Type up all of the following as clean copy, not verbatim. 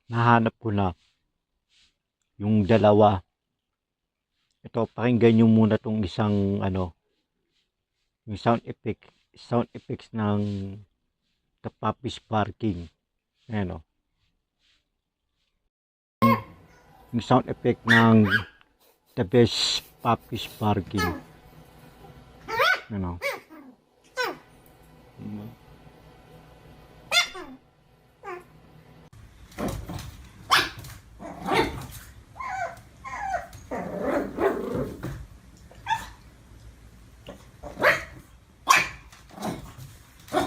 nahanap ko na yung dalawa. Ito, pakinggan nyo muna tong isang yung sound effects ng The Puppies Barking. Ayan o. Yung sound effect ng The Best Puppies Barking. Ayan o.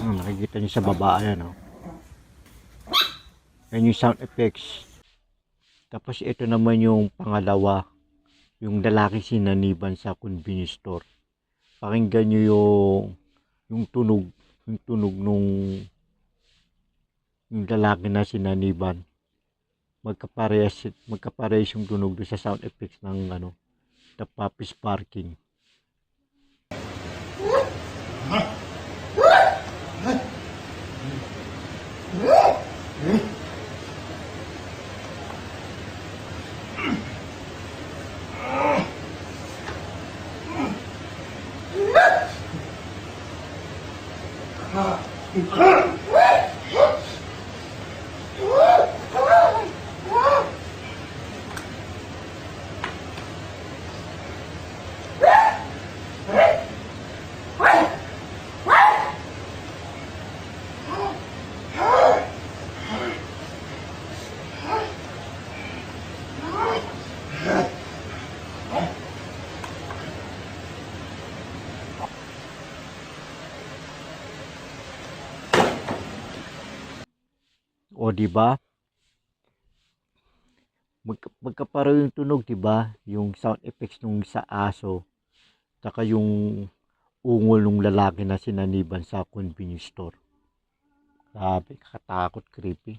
Nakikita nyo sa baba, ayan o. Yan yung sound effects. Tapos ito naman yung pangalawa, yung lalaki sinaniban sa convenience store. Pakinggan nyo yung tunog nung yung lalaki na sinaniban. Magkaparehas yung tunog doon sa sound effects ng The Puppies Barking. O di ba? Magkapareho yung tunog, di ba? Yung sound effects nung sa aso, saka yung ungol ng lalaki na sinaniban sa convenience store. Grabe, kakatakot, creepy.